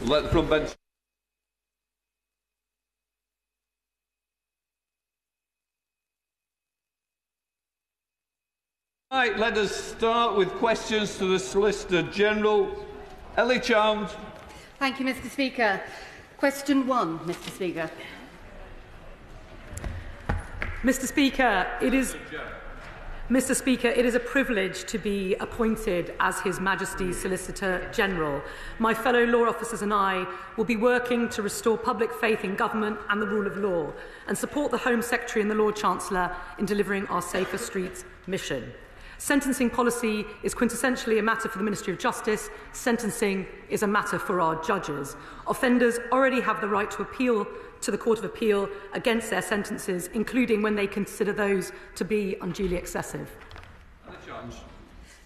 Let the front bench. Right, let us start with questions to the Solicitor General. Ellie Chowns. Thank you, Mr. Speaker. Question 1, Mr. Speaker. Mr. Speaker, it is a privilege to be appointed as His Majesty's Solicitor General. My fellow law officers and I will be working to restore public faith in government and the rule of law and support the Home Secretary and the Lord Chancellor in delivering our Safer Streets mission. Sentencing policy is quintessentially a matter for the Ministry of Justice. Sentencing is a matter for our judges. Offenders already have the right to appeal to the Court of Appeal against their sentences, including when they consider those to be unduly excessive.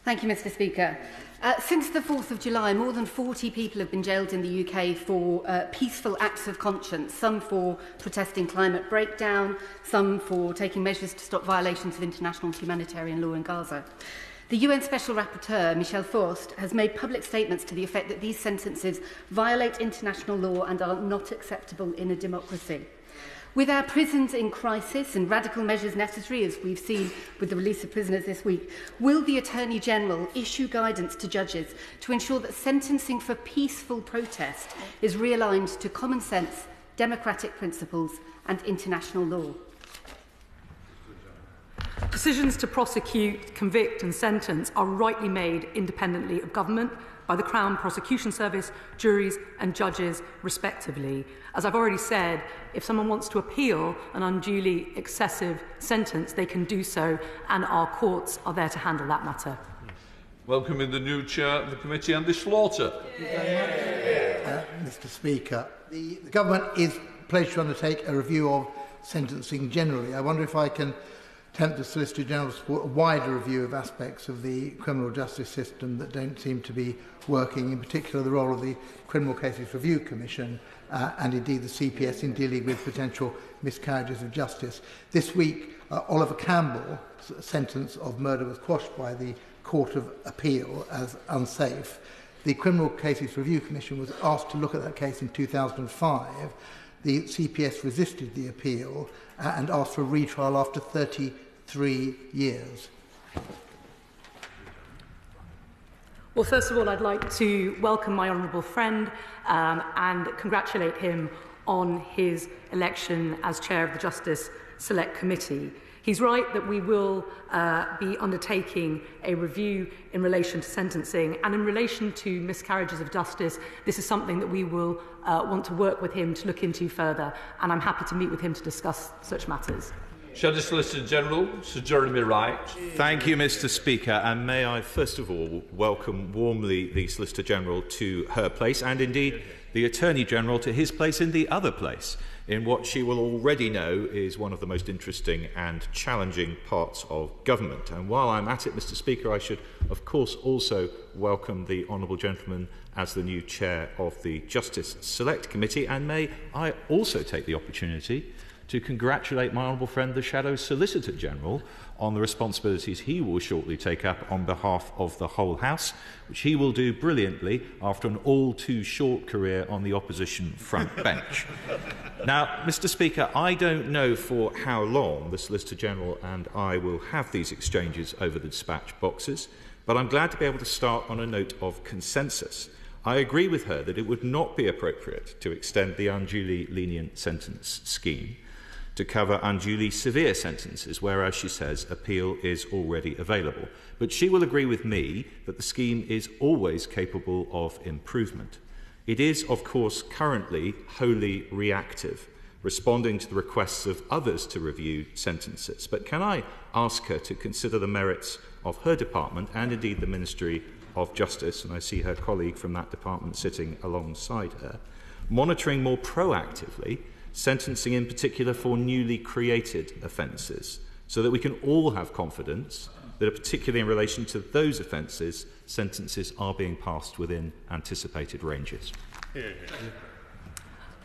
Thank you, Mr. Speaker. Since the 4th of July, more than 40 people have been jailed in the UK for peaceful acts of conscience, some for protesting climate breakdown, some for taking measures to stop violations of international humanitarian law in Gaza. The UN Special Rapporteur, Michel Forst, has made public statements to the effect that these sentences violate international law and are not acceptable in a democracy. With our prisons in crisis and radical measures necessary, as we've seen with the release of prisoners this week, will the Attorney General issue guidance to judges to ensure that sentencing for peaceful protest is realigned to common sense, democratic principles and international law? Decisions to prosecute, convict and sentence are rightly made independently of government by the Crown Prosecution Service, juries and judges respectively. As I've already said, if someone wants to appeal an unduly excessive sentence, they can do so, and our courts are there to handle that matter. Welcoming the new chair of the committee, Andy Slaughter. Mr. Speaker, the government is pledged to undertake a review of sentencing generally. I wonder if I can tempt the Solicitor General to support a wider review of aspects of the criminal justice system that don't seem to be working, in particular the role of the Criminal Cases Review Commission and indeed the CPS in dealing with potential miscarriages of justice. This week, Oliver Campbell's sentence of murder was quashed by the Court of Appeal as unsafe. The Criminal Cases Review Commission was asked to look at that case in 2005. The CPS resisted the appeal and asked for a retrial after 33 years. Well, first of all, I'd like to welcome my honourable friend and congratulate him on his election as chair of the Justice Select Committee. He's right that we will be undertaking a review in relation to sentencing, and in relation to miscarriages of justice, this is something that we will want to work with him to look into further, and I'm happy to meet with him to discuss such matters. Shadow Solicitor General, Sir Jeremy Wright. Thank you, Mr. Speaker, and may I first of all welcome warmly the Solicitor General to her place, and indeed the Attorney General to his place in the other place, in what she will already know is one of the most interesting and challenging parts of government. And while I'm at it, Mr. Speaker, I should of course also welcome the honourable gentleman as the new chair of the Justice Select Committee, and may I also take the opportunity to congratulate my honourable friend, the Shadow Solicitor General, on the responsibilities he will shortly take up on behalf of the whole House, which he will do brilliantly after an all-too-short career on the opposition front bench. Now, Mr. Speaker, I don't know for how long the Solicitor General and I will have these exchanges over the dispatch boxes, but I'm glad to be able to start on a note of consensus. I agree with her that it would not be appropriate to extend the unduly lenient sentence scheme to cover unduly severe sentences, where, as she says, appeal is already available. But she will agree with me that the scheme is always capable of improvement. It is, of course, currently wholly reactive, responding to the requests of others to review sentences. But can I ask her to consider the merits of her department and indeed the Ministry of Justice, and I see her colleague from that department sitting alongside her, monitoring more proactively sentencing in particular for newly created offences, so that we can all have confidence that, particularly in relation to those offences, sentences are being passed within anticipated ranges.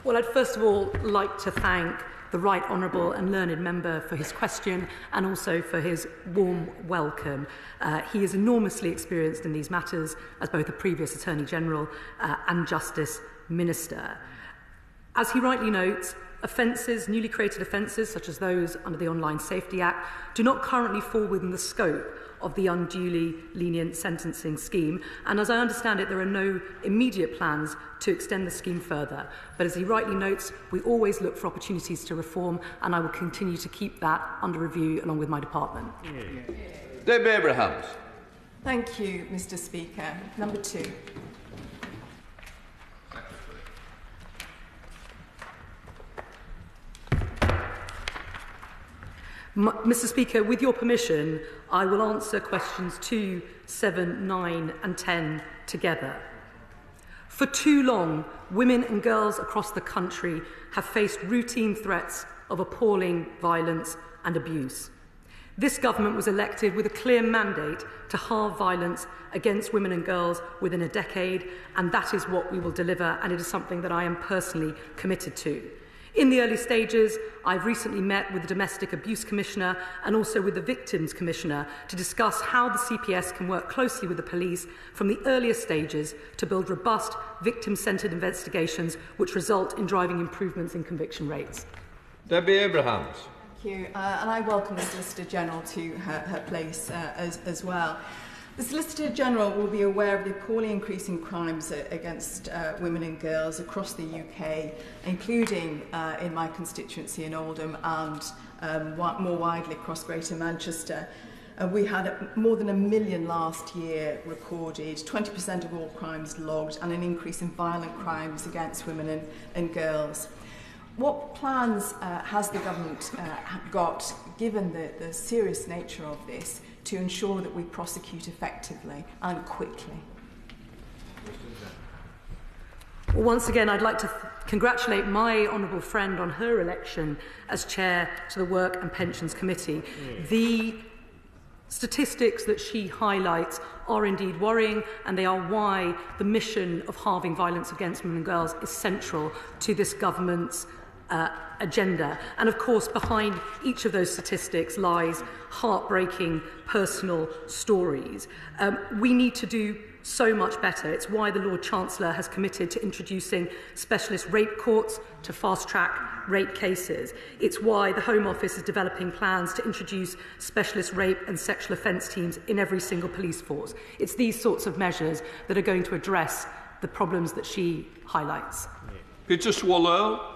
Well, I'd first of all like to thank the Right Honourable and Learned Member for his question and also for his warm welcome. He is enormously experienced in these matters as both a previous Attorney General and Justice Minister. As he rightly notes, offences, newly created offences, such as those under the Online Safety Act, do not currently fall within the scope of the unduly lenient sentencing scheme, and as I understand it, there are no immediate plans to extend the scheme further. But as he rightly notes, we always look for opportunities to reform, and I will continue to keep that under review along with my department. Debbie Abrahams. Thank you, Mr. Speaker. Number 2. Mr. Speaker, with your permission, I will answer questions 2, 7, 9 and 10 together. For too long, women and girls across the country have faced routine threats of appalling violence and abuse. This government was elected with a clear mandate to halve violence against women and girls within a decade, and that is what we will deliver, and it is something that I am personally committed to. In the early stages, I've recently met with the Domestic Abuse Commissioner and also with the Victims Commissioner to discuss how the CPS can work closely with the police from the earliest stages to build robust, victim-centred investigations which result in driving improvements in conviction rates. Debbie Abrahams. Thank you. And I welcome the Solicitor General to her place as well. The Solicitor General will be aware of the appalling increase in crimes against women and girls across the UK, including in my constituency in Oldham and more widely across Greater Manchester. We had more than 1 million last year recorded, 20% of all crimes logged, and an increase in violent crimes against women and girls. What plans has the government got, given the serious nature of this, to ensure that we prosecute effectively and quickly? Well, once again, I'd like to congratulate my honourable friend on her election as chair to the Work and Pensions Committee. The statistics that she highlights are indeed worrying, and they are why the mission of halving violence against women and girls is central to this government's agenda. And of course, behind each of those statistics lies heartbreaking personal stories. We need to do so much better. It's why the Lord Chancellor has committed to introducing specialist rape courts to fast-track rape cases. It's why the Home Office is developing plans to introduce specialist rape and sexual offence teams in every single police force. It's these sorts of measures that are going to address the problems that she highlights. Peter Swallow.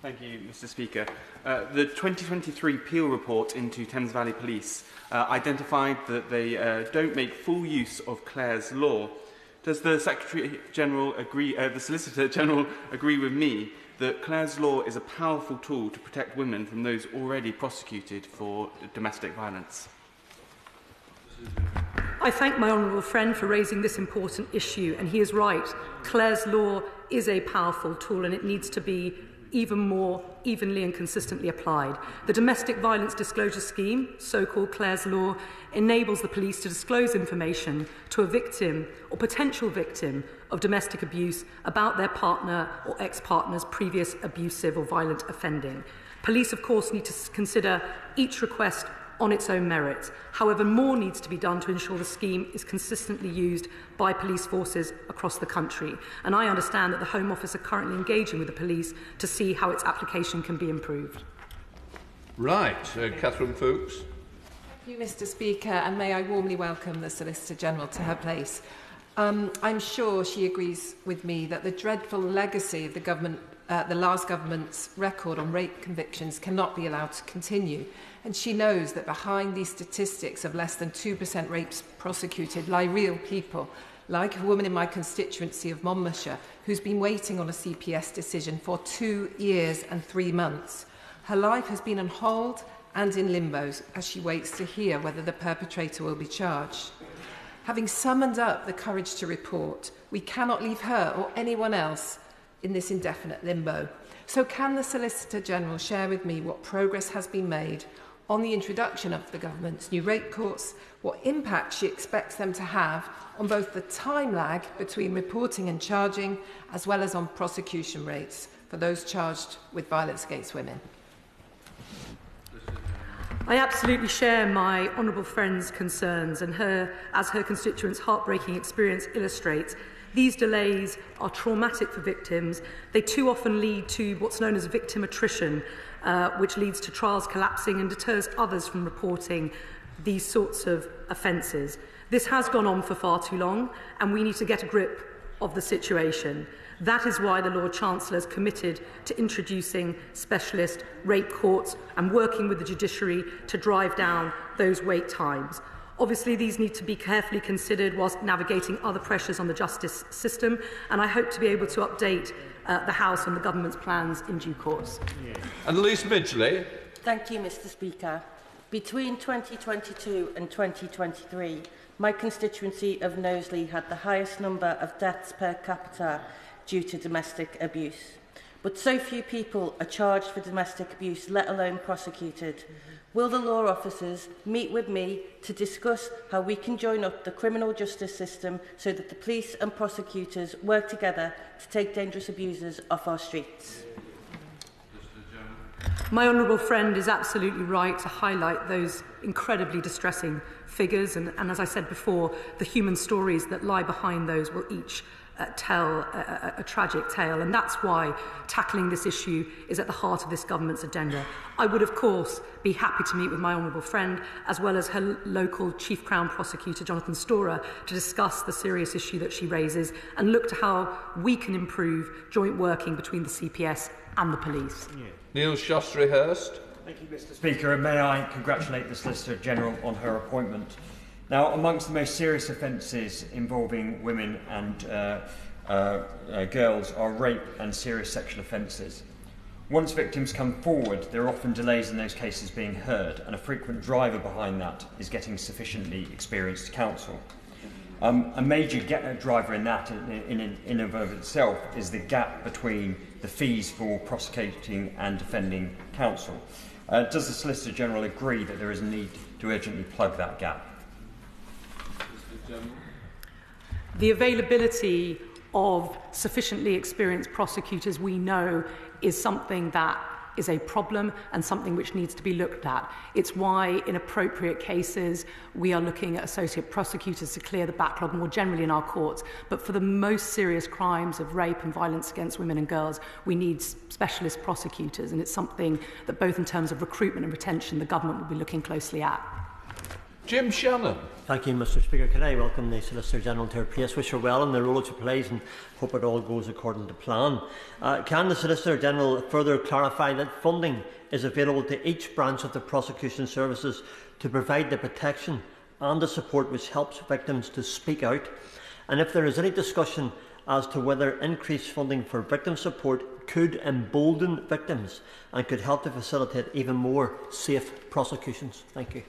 Thank you, Mr. Speaker. The 2023 Peel report into Thames Valley Police identified that they don't make full use of Clare's Law. Does the Secretary General agree? The Solicitor General agree with me that Clare's Law is a powerful tool to protect women from those already prosecuted for domestic violence? I thank my honourable friend for raising this important issue, and he is right. Clare's Law is a powerful tool, and it needs to be even more evenly and consistently applied. The Domestic Violence Disclosure Scheme, so-called Clare's Law, enables the police to disclose information to a victim or potential victim of domestic abuse about their partner or ex-partner's previous abusive or violent offending. Police, of course, need to consider each request on its own merits. However, more needs to be done to ensure the scheme is consistently used by police forces across the country. And I understand that the Home Office are currently engaging with the police to see how its application can be improved. Right, Catherine Fuchs. Thank you, Mr. Speaker, and may I warmly welcome the Solicitor General to her place. I'm sure she agrees with me that the dreadful legacy of the last government's record on rape convictions cannot be allowed to continue. And she knows that behind these statistics of less than 2% rapes prosecuted lie real people, like a woman in my constituency of Monmouthshire who's been waiting on a CPS decision for 2 years and 3 months. Her life has been on hold and in limbo as she waits to hear whether the perpetrator will be charged. Having summoned up the courage to report, we cannot leave her or anyone else in this indefinite limbo. So can the Solicitor General share with me what progress has been made on the introduction of the government's new rape courts, what impact she expects them to have on both the time lag between reporting and charging, as well as on prosecution rates for those charged with violence against women? I absolutely share my honourable friend's concerns, and as her constituents' heartbreaking experience illustrates, These delays are traumatic for victims. They too often lead to what's known as victim attrition, which leads to trials collapsing and deters others from reporting these sorts of offences. This has gone on for far too long, and we need to get a grip of the situation. That is why the Lord Chancellor is committed to introducing specialist rape courts and working with the judiciary to drive down those wait times. Obviously, these need to be carefully considered whilst navigating other pressures on the justice system, and I hope to be able to update the House on the government's plans in due course. Annalise Midgley. Thank you, Mr. Speaker. Between 2022 and 2023, my constituency of Knowsley had the highest number of deaths per capita due to domestic abuse. But so few people are charged for domestic abuse, let alone prosecuted. Will the law officers meet with me to discuss how we can join up the criminal justice system so that the police and prosecutors work together to take dangerous abusers off our streets? My honourable friend is absolutely right to highlight those incredibly distressing figures, and as I said before, the human stories that lie behind those will each tell a tragic tale, and that's why tackling this issue is at the heart of this government's agenda. I would, of course, be happy to meet with my honourable friend, as well as her local Chief Crown Prosecutor, Jonathan Storer, to discuss the serious issue that she raises and look to how we can improve joint working between the CPS and the police. Neil Shastri-Hurst. Thank you, Mr. Speaker, and may I congratulate the Solicitor General on her appointment. Now, amongst the most serious offences involving women and girls are rape and serious sexual offences. Once victims come forward, there are often delays in those cases being heard, and a frequent driver behind that is getting sufficiently experienced counsel. A major driver in that, in and of itself, is the gap between the fees for prosecuting and defending counsel. Does the Solicitor General agree that there is a need to urgently plug that gap? The availability of sufficiently experienced prosecutors, we know, is something that is a problem and something which needs to be looked at. It's why, in appropriate cases, we are looking at associate prosecutors to clear the backlog more generally in our courts. But for the most serious crimes of rape and violence against women and girls, we need specialist prosecutors, and it's something that, both in terms of recruitment and retention, the government will be looking closely at. Jim Shannon. Thank you, Mr. Speaker. Can I welcome the Solicitor General to her place, wish her well in the role she plays, and hope it all goes according to plan. Can the Solicitor General further clarify that funding is available to each branch of the prosecution services to provide the protection and the support which helps victims to speak out? And if there is any discussion as to whether increased funding for victim support could embolden victims and could help to facilitate even more safe prosecutions? Thank you.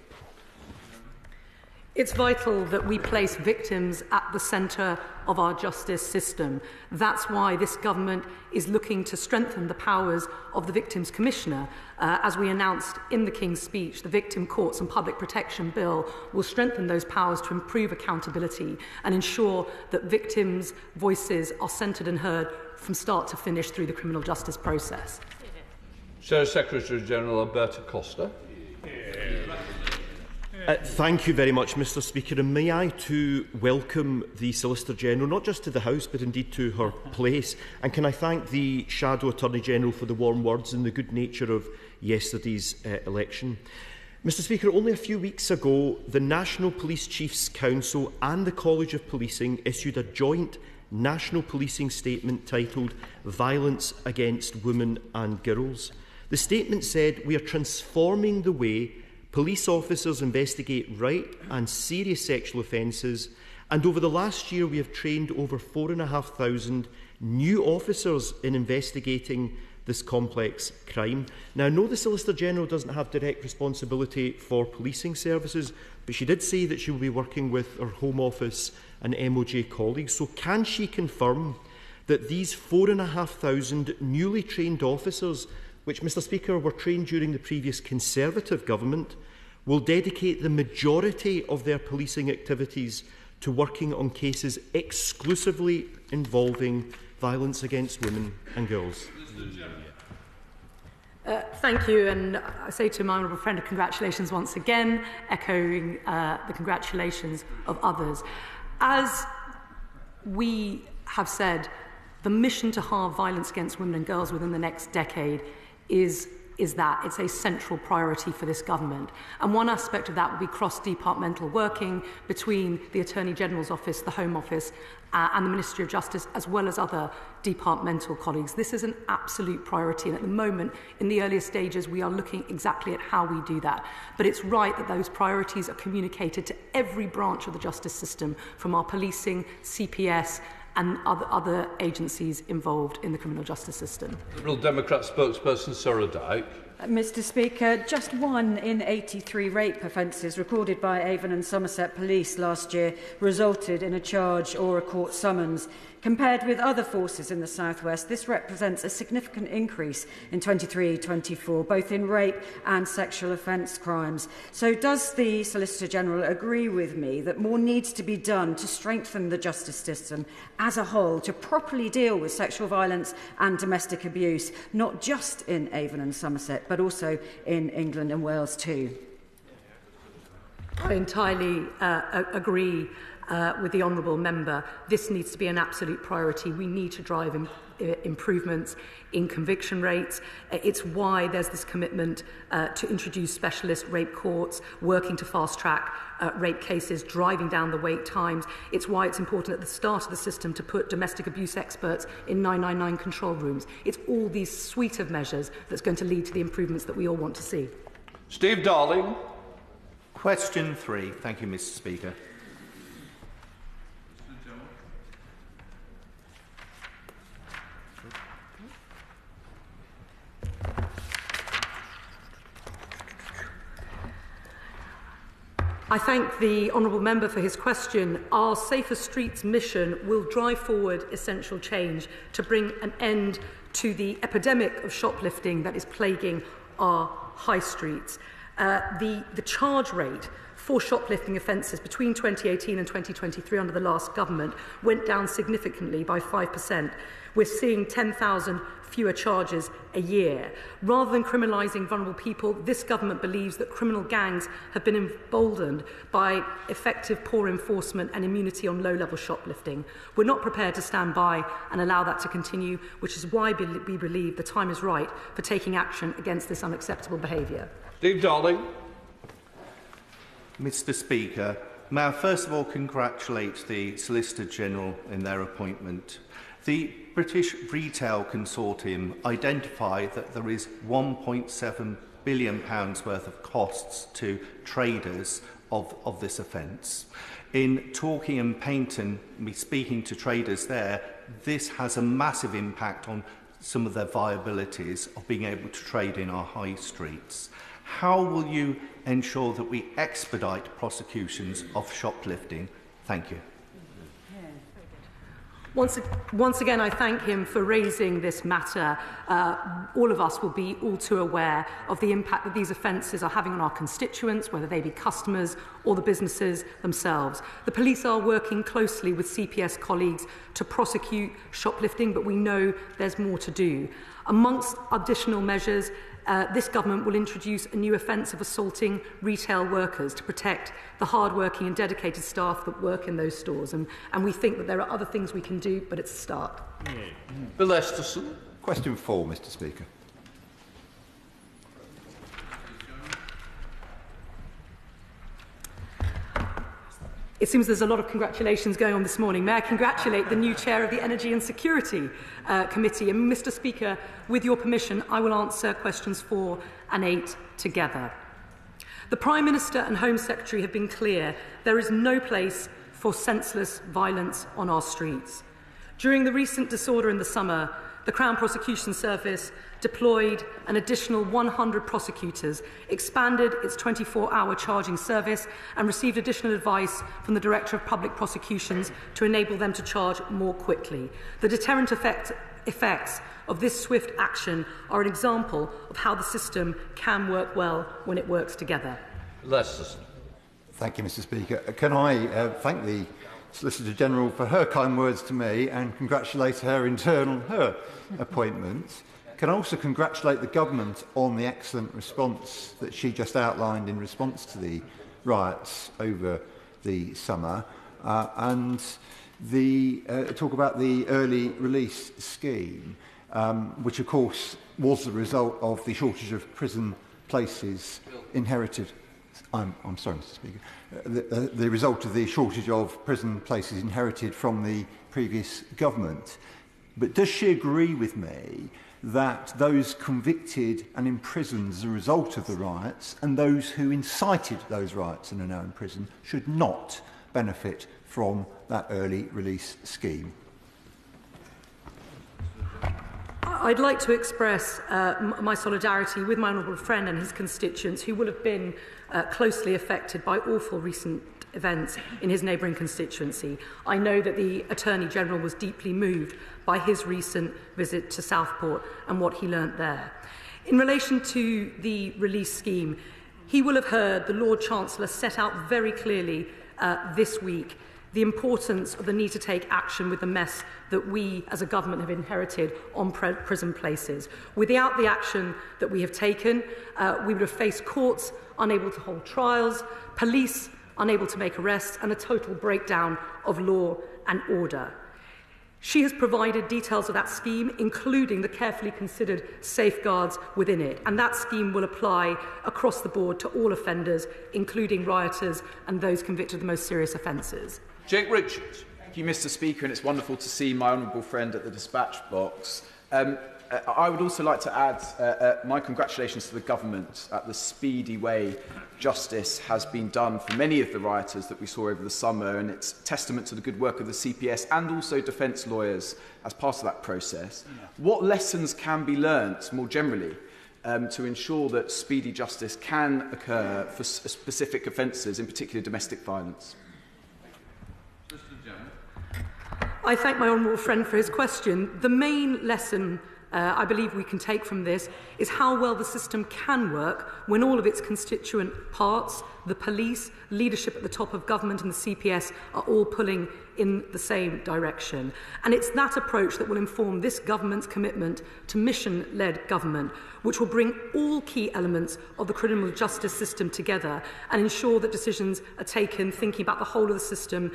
It's vital that we place victims at the centre of our justice system. That's why this government is looking to strengthen the powers of the Victims Commissioner. As we announced in the King's Speech, the Victim Courts and Public Protection Bill will strengthen those powers to improve accountability and ensure that victims' voices are centred and heard from start to finish through the criminal justice process. Secretary General Alberta Costa. Thank you very much, Mr. Speaker, and may I too welcome the Solicitor General, not just to the House but indeed to her place, and can I thank the Shadow Attorney General for the warm words and the good nature of yesterday's election. Mr. Speaker, only a few weeks ago the National Police Chiefs Council and the College of Policing issued a joint national policing statement titled "Violence Against Women and Girls." The statement said, "We are transforming the way police officers investigate rape and serious sexual offences, and over the last year we have trained over 4,500 new officers in investigating this complex crime." Now, I know the Solicitor General doesn't have direct responsibility for policing services, but she did say that she will be working with her Home Office and MOJ colleagues. So can she confirm that these 4,500 newly trained officers, which, Mr. Speaker, were trained during the previous Conservative government, will dedicate the majority of their policing activities to working on cases exclusively involving violence against women and girls? Thank you, and I say to my honourable friend, congratulations once again, echoing the congratulations of others. As we have said the mission to halve violence against women and girls within the next decade is that it's a central priority for this government. And one aspect of that will be cross-departmental working between the Attorney General's Office, the Home Office and the Ministry of Justice, as well as other departmental colleagues. This is an absolute priority, and at the moment, in the earlier stages, we are looking exactly at how we do that. But it's right that those priorities are communicated to every branch of the justice system, from our policing, CPS, and other agencies involved in the criminal justice system. Liberal Democrat spokesperson Sarah Dyke. Mr Speaker, just 1 in 83 rape offences recorded by Avon and Somerset Police last year resulted in a charge or a court summons. Compared with other forces in the South West, this represents a significant increase in 23-24, both in rape and sexual offence crimes. So does the Solicitor General agree with me that more needs to be done to strengthen the justice system as a whole to properly deal with sexual violence and domestic abuse, not just in Avon and Somerset, but also in England and Wales too? I entirely agree with the honourable member. This needs to be an absolute priority. We need to drive improvements in conviction rates. It's why there's this commitment to introduce specialist rape courts, working to fast-track rape cases, driving down the wait times. It's why it's important at the start of the system to put domestic abuse experts in 999 control rooms. It's all these suite of measures that's going to lead to the improvements that we all want to see. Steve Darling. Question 3. Thank you, Mr Speaker. I thank the honourable member for his question. Our Safer Streets mission will drive forward essential change to bring an end to the epidemic of shoplifting that is plaguing our high streets. The charge rate for shoplifting offences between 2018 and 2023 under the last government went down significantly by 5%. We're seeing 10,000 fewer charges a year. Rather than criminalising vulnerable people, this government believes that criminal gangs have been emboldened by effective poor enforcement and immunity on low-level shoplifting. We're not prepared to stand by and allow that to continue, which is why we believe the time is right for taking action against this unacceptable behaviour. Steve Darling. Mr Speaker, may I first of all congratulate the Solicitor General in their appointment. The British Retail Consortium identified that there is £1.7 billion worth of costs to traders of this offence. In Torquay and Paignton, me speaking to traders there, this has a massive impact on some of their viabilities of being able to trade in our high streets. How will you ensure that we expedite prosecutions of shoplifting? Thank you. Once again, I thank him for raising this matter. All of us will be all too aware of the impact that these offences are having on our constituents, whether they be customers or the businesses themselves. The police are working closely with CPS colleagues to prosecute shoplifting, but we know there's more to do. Amongst additional measures, this government will introduce a new offence of assaulting retail workers to protect the hard-working and dedicated staff that work in those stores. And we think that there are other things we can do, but it's a start. Bill Esterson. Question 4, Mr Speaker. It seems there's a lot of congratulations going on this morning. May I congratulate the new chair of the Energy and Security Committee. And Mr Speaker, with your permission, I will answer questions 4 and 8 together. The Prime Minister and Home Secretary have been clear there is no place for senseless violence on our streets. During the recent disorder in the summer, the Crown Prosecution Service deployed an additional 100 prosecutors, expanded its 24-hour charging service and received additional advice from the Director of Public Prosecutions to enable them to charge more quickly. The deterrent effects of this swift action are an example of how the system can work well when it works together. Lesterson. Thank you, Mr Speaker. Can I thank the Solicitor General for her kind words to me and congratulate her in turn on her appointment. Can I also congratulate the government on the excellent response that she just outlined in response to the riots over the summer. And talk about the early release scheme, which of course was the result of the shortage of prison places inherited. I'm sorry, Mr. Speaker. The result of the shortage of prison places inherited from the previous government. But does she agree with me that those convicted and imprisoned as a result of the riots and those who incited those riots and are now in prison should not benefit from that early release scheme? I'd like to express my solidarity with my honourable friend and his constituents who will have been closely affected by awful recent events in his neighbouring constituency. I know that the Attorney General was deeply moved by his recent visit to Southport and what he learnt there. In relation to the release scheme, he will have heard the Lord Chancellor set out very clearly this week the importance of the need to take action with the mess that we as a government have inherited on prison places. Without the action that we have taken, we would have faced courts unable to hold trials, police unable to make arrests, and a total breakdown of law and order. She has provided details of that scheme, including the carefully considered safeguards within it, and that scheme will apply across the board to all offenders, including rioters and those convicted of the most serious offences. Jake Richards. Thank you, Mr. Speaker, and it's wonderful to see my honourable friend at the dispatch box. I would also like to add my congratulations to the government at the speedy way justice has been done for many of the rioters that we saw over the summer, and it's testament to the good work of the CPS and also defence lawyers as part of that process. What lessons can be learnt more generally to ensure that speedy justice can occur for specific offences, in particular domestic violence? I thank my honourable friend for his question. The main lesson I believe we can take from this is how well the system can work when all of its constituent parts, the police, leadership at the top of government and the CPS are all pulling in the same direction. And it's that approach that will inform this government's commitment to mission-led government, which will bring all key elements of the criminal justice system together and ensure that decisions are taken thinking about the whole of the system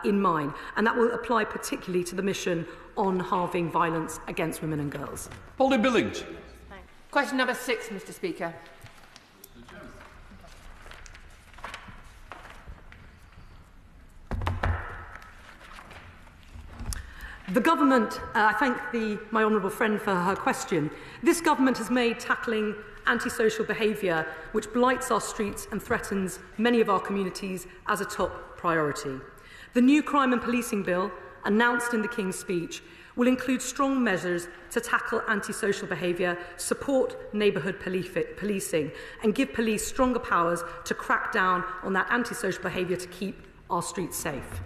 in mind. And that will apply particularly to the mission on halving violence against women and girls. Polly Billington. Question number 6, Mr. Speaker. The government, I thank my honourable friend for her question. This government has made tackling antisocial behaviour, which blights our streets and threatens many of our communities, as a top priority. The new crime and policing bill, announced in the King's speech, will include strong measures to tackle antisocial behaviour, support neighbourhood policing, and give police stronger powers to crack down on that antisocial behaviour to keep our streets safe.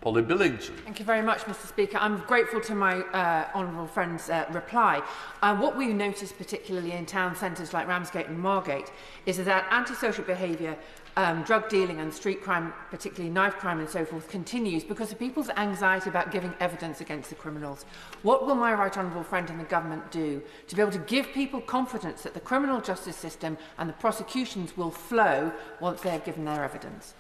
Polly Billington. Thank you very much, Mr. Speaker. I'm grateful to my honourable friend's reply. What we notice, particularly in town centres like Ramsgate and Margate, is that antisocial behaviour, drug dealing and street crime, particularly knife crime and so forth, continues because of people's anxiety about giving evidence against the criminals. What will my right honourable friend and the government do to be able to give people confidence that the criminal justice system and the prosecutions will flow once they have given their evidence?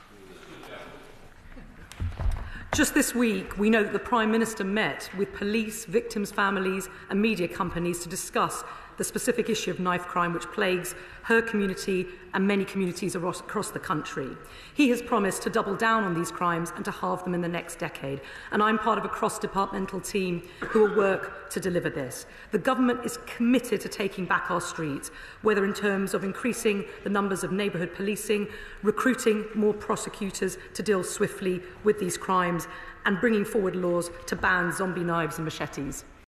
Just this week, we know that the Prime Minister met with police, victims' families and media companies to discuss the specific issue of knife crime which plagues her community and many communities across the country. He has promised to double down on these crimes and to halve them in the next decade, and I'm part of a cross-departmental team who will work to deliver this. The government is committed to taking back our streets, whether in terms of increasing the numbers of neighbourhood policing, recruiting more prosecutors to deal swiftly with these crimes, and bringing forward laws to ban zombie knives and machetes.